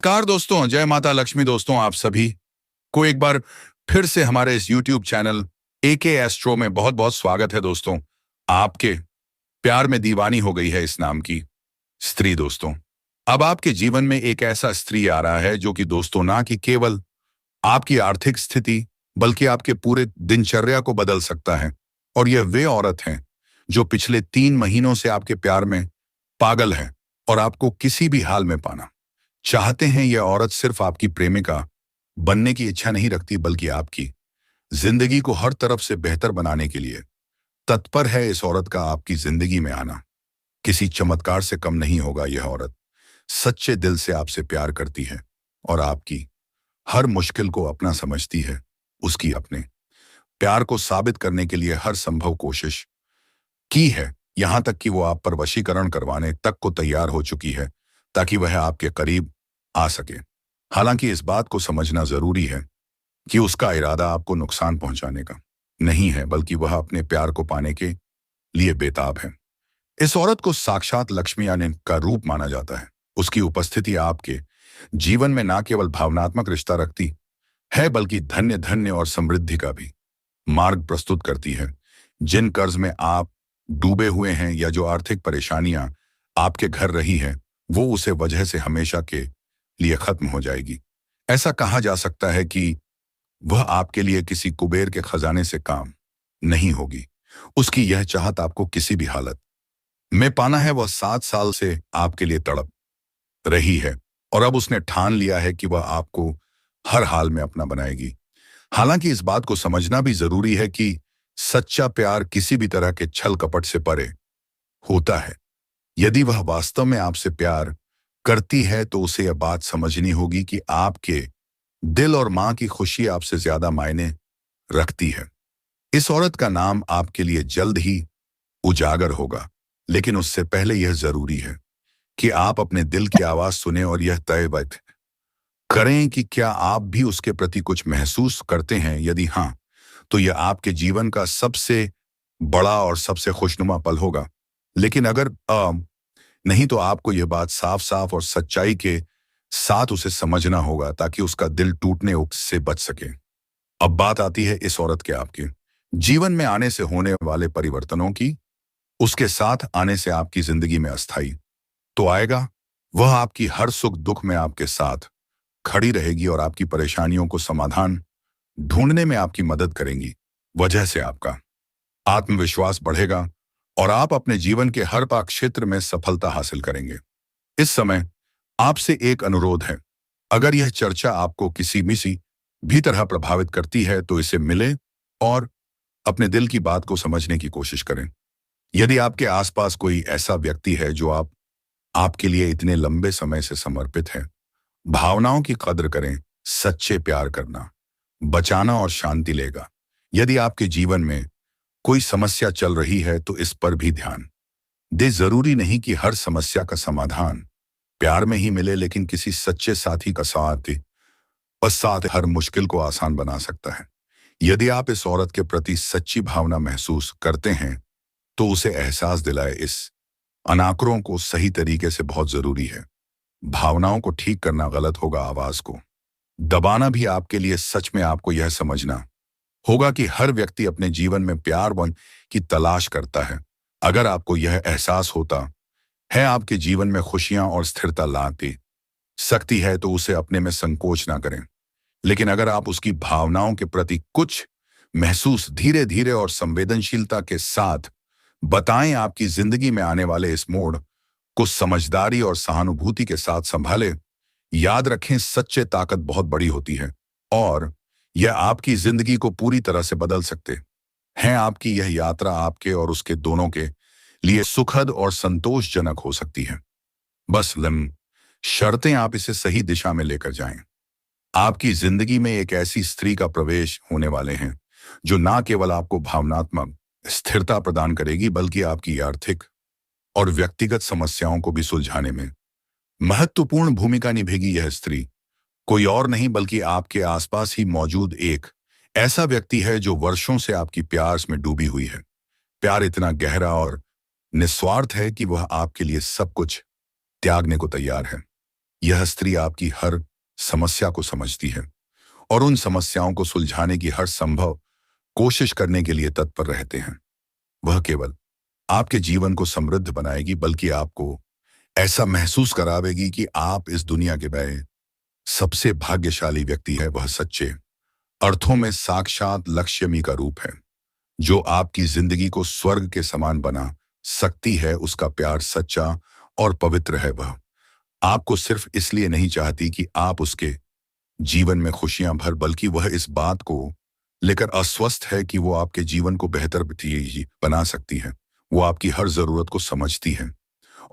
नमस्कार दोस्तों, जय माता लक्ष्मी। दोस्तों, आप सभी को एक बार फिर से हमारे इस YouTube चैनल एके एस्ट्रो में बहुत बहुत स्वागत है। दोस्तों, आपके प्यार में दीवानी हो गई है इस नाम की स्त्री। दोस्तों, अब आपके जीवन में एक ऐसा स्त्री आ रहा है जो कि दोस्तों ना कि केवल आपकी आर्थिक स्थिति बल्कि आपके पूरे दिनचर्या को बदल सकता है। और यह वे औरत है जो पिछले 3 महीनों से आपके प्यार में पागल है और आपको किसी भी हाल में पाना चाहते हैं। यह औरत सिर्फ आपकी प्रेमिका बनने की इच्छा नहीं रखती बल्कि आपकी जिंदगी को हर तरफ से बेहतर बनाने के लिए तत्पर है। इस औरत का आपकी जिंदगी में आना किसी चमत्कार से कम नहीं होगा। यह औरत सच्चे दिल से आपसे प्यार करती है और आपकी हर मुश्किल को अपना समझती है। उसकी अपने प्यार को साबित करने के लिए हर संभव कोशिश की है, यहां तक कि वो आप पर वशीकरण करवाने तक को तैयार हो चुकी है ताकि वह आपके करीब आ सके। हालांकि इस बात को समझना जरूरी है कि उसका इरादा आपको नुकसान पहुंचाने का नहीं है, बल्कि वह अपने प्यार को पाने के लिए बेताब है। इस औरत को साक्षात लक्ष्मी यानी का रूप माना जाता है। उसकी उपस्थिति आपके जीवन में न केवल भावनात्मक रिश्ता रखती है बल्कि धन्य धन्य और समृद्धि का भी मार्ग प्रस्तुत करती है। जिन कर्ज में आप डूबे हुए हैं या जो आर्थिक परेशानियां आपके घर रही हैं, वो उसे वजह से हमेशा के लिए खत्म हो जाएगी। ऐसा कहा जा सकता है कि वह आपके लिए किसी कुबेर के खजाने से काम नहीं होगी। उसकी यह चाहत आपको किसी भी हालत में पाना है। वह 7 साल से आपके लिए तड़प रही है और अब उसने ठान लिया है कि वह आपको हर हाल में अपना बनाएगी। हालांकि इस बात को समझना भी जरूरी है कि सच्चा प्यार किसी भी तरह के छल कपट से परे होता है। यदि वह वास्तव में आपसे प्यार करती है तो उसे यह बात समझनी होगी कि आपके दिल और मां की खुशी आपसे ज्यादा मायने रखती है। इस औरत का नाम आपके लिए जल्द ही उजागर होगा, लेकिन उससे पहले यह जरूरी है कि आप अपने दिल की आवाज सुने और यह तय करें कि क्या आप भी उसके प्रति कुछ महसूस करते हैं। यदि हां, तो यह आपके जीवन का सबसे बड़ा और सबसे खुशनुमा पल होगा। लेकिन अगर नहीं, तो आपको यह बात साफ साफ और सच्चाई के साथ उसे समझना होगा ताकि उसका दिल टूटने से बच सके। अब बात आती है इस औरत के आपके जीवन में आने से होने वाले परिवर्तनों की। उसके साथ आने से आपकी जिंदगी में अस्थाई तो आएगा। वह आपकी हर सुख दुख में आपके साथ खड़ी रहेगी और आपकी परेशानियों को समाधान ढूंढने में आपकी मदद करेंगी। वजह से आपका आत्मविश्वास बढ़ेगा और आप अपने जीवन के हर पाक क्षेत्र में सफलता हासिल करेंगे। इस समय आपसे एक अनुरोध है, अगर यह चर्चा आपको किसी भी तरह प्रभावित करती है तो इसे मिले और अपने दिल की बात को समझने की कोशिश करें। यदि आपके आसपास कोई ऐसा व्यक्ति है जो आपके लिए इतने लंबे समय से समर्पित है, भावनाओं की कद्र करें। सच्चे प्यार करना, बचाना और शांति लेगा। यदि आपके जीवन में कोई समस्या चल रही है तो इस पर भी ध्यान दे। जरूरी नहीं कि हर समस्या का समाधान प्यार में ही मिले, लेकिन किसी सच्चे साथी का साथ हर मुश्किल को आसान बना सकता है। यदि आप इस औरत के प्रति सच्ची भावना महसूस करते हैं तो उसे एहसास दिलाए। इस अनाकरों को सही तरीके से बहुत जरूरी है। भावनाओं को ठीक करना गलत होगा, आवाज को दबाना भी आपके लिए। सच में आपको यह समझना होगा कि हर व्यक्ति अपने जीवन में प्यार की तलाश करता है। अगर आपको यह एहसास होता है आपके जीवन में खुशियां और स्थिरता लाती सकती है तो उसे अपने में संकोच ना करें। लेकिन अगर आप उसकी भावनाओं के प्रति कुछ महसूस धीरे धीरे और संवेदनशीलता के साथ बताएं। आपकी जिंदगी में आने वाले इस मोड़ को समझदारी और सहानुभूति के साथ संभाले। याद रखें, सच्चे ताकत बहुत बड़ी होती है और यह आपकी जिंदगी को पूरी तरह से बदल सकते हैं। आपकी यह यात्रा आपके और उसके दोनों के लिए सुखद और संतोषजनक हो सकती है। बस शर्तें आप इसे सही दिशा में लेकर जाएं। आपकी जिंदगी में एक ऐसी स्त्री का प्रवेश होने वाले हैं जो ना केवल आपको भावनात्मक स्थिरता प्रदान करेगी बल्कि आपकी आर्थिक और व्यक्तिगत समस्याओं को भी सुलझाने में महत्वपूर्ण भूमिका निभेगी। यह स्त्री कोई और नहीं बल्कि आपके आसपास ही मौजूद एक ऐसा व्यक्ति है जो वर्षों से आपकी प्यास में डूबी हुई है। प्यार इतना गहरा और निस्वार्थ है कि वह आपके लिए सब कुछ त्यागने को तैयार है। यह स्त्री आपकी हर समस्या को समझती है और उन समस्याओं को सुलझाने की हर संभव कोशिश करने के लिए तत्पर रहते हैं। वह केवल आपके जीवन को समृद्ध बनाएगी, बल्कि आपको ऐसा महसूस करावेगी कि आप इस दुनिया के में सबसे भाग्यशाली व्यक्ति है। वह सच्चे अर्थों में साक्षात लक्ष्मी का रूप है, जो आपकी जिंदगी को स्वर्ग के समान बना सकती है। उसका प्यार सच्चा और पवित्र है। वह आपको सिर्फ इसलिए नहीं चाहती कि आप उसके जीवन में खुशियां भर, बल्कि वह इस बात को लेकर अस्वस्थ है कि वो आपके जीवन को बेहतर भी बना सकती है। वो आपकी हर जरूरत को समझती है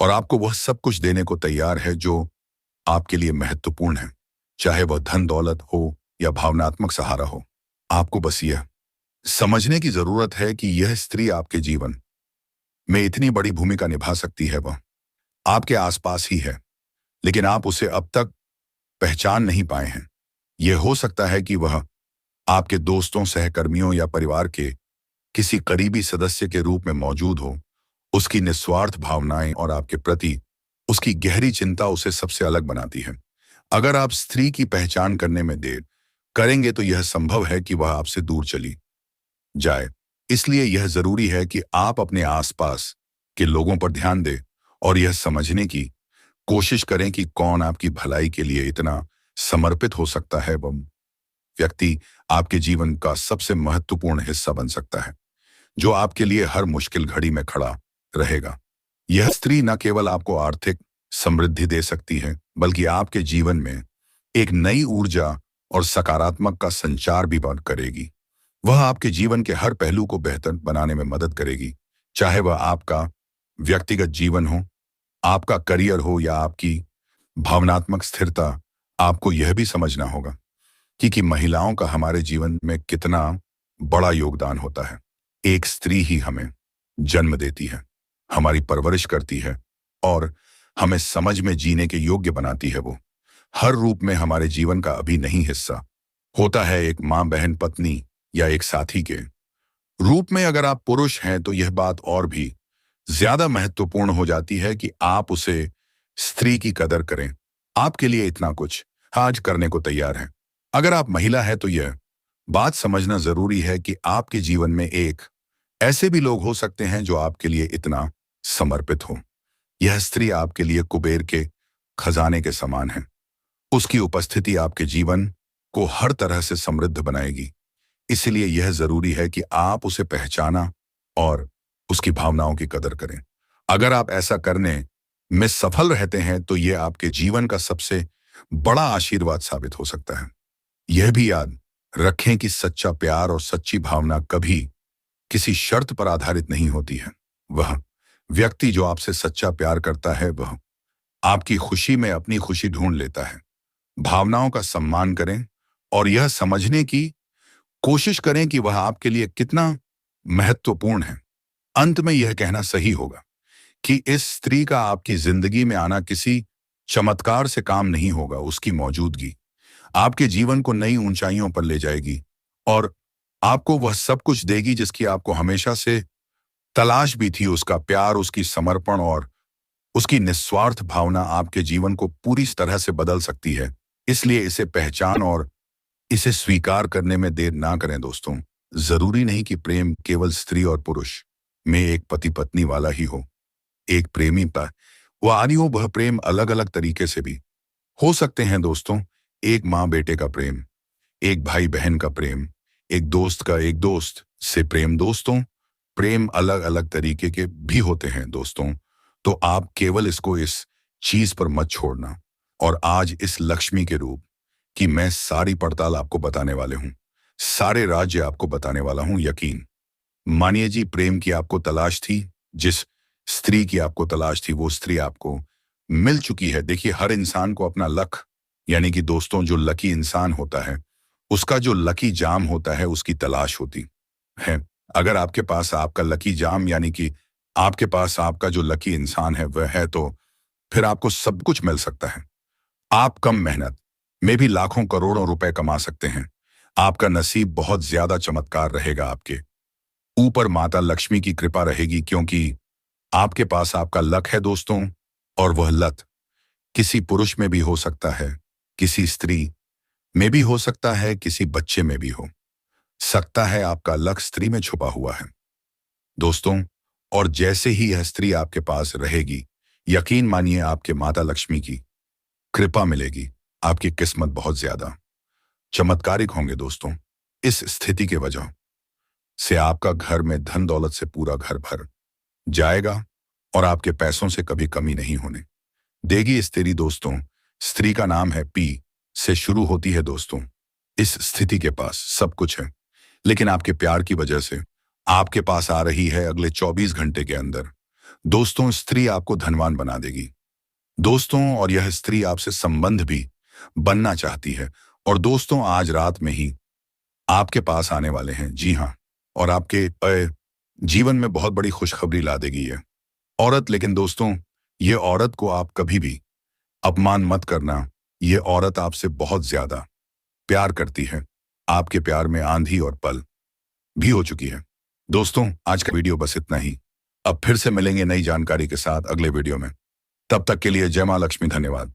और आपको वह सब कुछ देने को तैयार है जो आपके लिए महत्वपूर्ण है, चाहे वह धन दौलत हो या भावनात्मक सहारा हो। आपको बस यह समझने की जरूरत है कि यह स्त्री आपके जीवन में इतनी बड़ी भूमिका निभा सकती है। वह आपके आसपास ही है, लेकिन आप उसे अब तक पहचान नहीं पाए हैं। यह हो सकता है कि वह आपके दोस्तों, सहकर्मियों या परिवार के किसी करीबी सदस्य के रूप में मौजूद हो। उसकी निस्वार्थ भावनाएं और आपके प्रति उसकी गहरी चिंता उसे सबसे अलग बनाती है। अगर आप स्त्री की पहचान करने में देर करेंगे तो यह संभव है कि वह आपसे दूर चली जाए। इसलिए यह जरूरी है कि आप अपने आसपास के लोगों पर ध्यान दें और यह समझने की कोशिश करें कि कौन आपकी भलाई के लिए इतना समर्पित हो सकता है। वह व्यक्ति आपके जीवन का सबसे महत्वपूर्ण हिस्सा बन सकता है, जो आपके लिए हर मुश्किल घड़ी में खड़ा रहेगा। यह स्त्री न केवल आपको आर्थिक समृद्धि दे सकती है, बल्कि आपके जीवन में एक नई ऊर्जा और सकारात्मक का संचार भी बंद करेगी। वह आपके जीवन के हर पहलू को बेहतर बनाने में मदद करेगी, चाहे वह आपका व्यक्तिगत जीवन हो, आपका करियर हो या आपकी भावनात्मक स्थिरता। आपको यह भी समझना होगा कि महिलाओं का हमारे जीवन में कितना बड़ा योगदान होता है। एक स्त्री ही हमें जन्म देती है, हमारी परवरिश करती है और हमें समझ में जीने के योग्य बनाती है। वो हर रूप में हमारे जीवन का अभिन्न हिस्सा होता है, एक माँ, बहन, पत्नी या एक साथी के रूप में। अगर आप पुरुष हैं तो यह बात और भी ज्यादा महत्वपूर्ण हो जाती है कि आप उसे स्त्री की कदर करें। आपके लिए इतना कुछ आज करने को तैयार है। अगर आप महिला है तो यह बात समझना जरूरी है कि आपके जीवन में एक ऐसे भी लोग हो सकते हैं जो आपके लिए इतना समर्पित हो। यह स्त्री आपके लिए कुबेर के खजाने के समान है। उसकी उपस्थिति आपके जीवन को हर तरह से समृद्ध बनाएगी। इसलिए यह जरूरी है कि आप उसे पहचाना और उसकी भावनाओं की कदर करें। अगर आप ऐसा करने में सफल रहते हैं तो यह आपके जीवन का सबसे बड़ा आशीर्वाद साबित हो सकता है। यह भी याद रखें कि सच्चा प्यार और सच्ची भावना कभी किसी शर्त पर आधारित नहीं होती है। वह व्यक्ति जो आपसे सच्चा प्यार करता है वह आपकी खुशी में अपनी खुशी ढूंढ लेता है। भावनाओं का सम्मान करें और यह समझने की कोशिश करें कि वह आपके लिए कितना महत्वपूर्ण है। अंत में यह कहना सही होगा कि इस स्त्री का आपकी जिंदगी में आना किसी चमत्कार से काम नहीं होगा। उसकी मौजूदगी आपके जीवन को नई ऊंचाइयों पर ले जाएगी और आपको वह सब कुछ देगी जिसकी आपको हमेशा से तलाश भी थी। उसका प्यार, उसकी समर्पण और उसकी निस्वार्थ भावना आपके जीवन को पूरी तरह से बदल सकती है। इसलिए इसे पहचान और इसे स्वीकार करने में देर ना करें। दोस्तों, जरूरी नहीं कि प्रेम केवल स्त्री और पुरुष में एक पति पत्नी वाला ही हो। एक प्रेमी पर वह प्रेम अलग अलग तरीके से भी हो सकते हैं। दोस्तों, एक माँ बेटे का प्रेम, एक भाई बहन का प्रेम, एक दोस्त का एक दोस्त से प्रेम। दोस्तों, प्रेम अलग अलग तरीके के भी होते हैं। दोस्तों, तो आप केवल इसको इस चीज पर मत छोड़ना। और आज इस लक्ष्मी के रूप की मैं सारी पड़ताल आपको बताने वाले हूं, सारे राज्य आपको बताने वाला हूं। यकीन मानिए जी, प्रेम की आपको तलाश थी, जिस स्त्री की आपको तलाश थी वो स्त्री आपको मिल चुकी है। देखिए, हर इंसान को अपना लक, यानी कि दोस्तों जो लकी इंसान होता है उसका जो लकी जाम होता है उसकी तलाश होती है। अगर आपके पास आपका लकी जाम यानी कि आपके पास आपका जो लकी इंसान है वह है तो फिर आपको सब कुछ मिल सकता है। आप कम मेहनत में भी लाखों करोड़ों रुपए कमा सकते हैं। आपका नसीब बहुत ज्यादा चमत्कार रहेगा। आपके ऊपर माता लक्ष्मी की कृपा रहेगी क्योंकि आपके पास आपका लक है दोस्तों, और वह लत किसी पुरुष में भी हो सकता है, किसी स्त्री में भी हो सकता है, किसी बच्चे में भी हो सकता है। आपका लक्ष्य स्त्री में छुपा हुआ है दोस्तों। और जैसे ही यह स्त्री आपके पास रहेगी, यकीन मानिए आपके माता लक्ष्मी की कृपा मिलेगी। आपकी किस्मत बहुत ज्यादा चमत्कारिक होंगे दोस्तों। इस स्थिति के वजह से आपका घर में धन दौलत से पूरा घर भर जाएगा और आपके पैसों से कभी कमी नहीं होने देगी स्त्री दोस्तों। स्त्री का नाम है पी से शुरू होती है दोस्तों। इस स्थिति के पास सब कुछ है, लेकिन आपके प्यार की वजह से आपके पास आ रही है अगले 24 घंटे के अंदर। दोस्तों, स्त्री आपको धनवान बना देगी दोस्तों, और यह स्त्री आपसे संबंध भी बनना चाहती है। और दोस्तों, आज रात में ही आपके पास आने वाले हैं, जी हाँ। और आपके जीवन में बहुत बड़ी खुशखबरी ला देगी ये औरत। लेकिन दोस्तों, ये औरत को आप कभी भी अपमान मत करना। ये औरत आपसे बहुत ज्यादा प्यार करती है। आपके प्यार में आंधी और पल भी हो चुकी है दोस्तों। आज का वीडियो बस इतना ही। अब फिर से मिलेंगे नई जानकारी के साथ अगले वीडियो में। तब तक के लिए जय मां लक्ष्मी, धन्यवाद।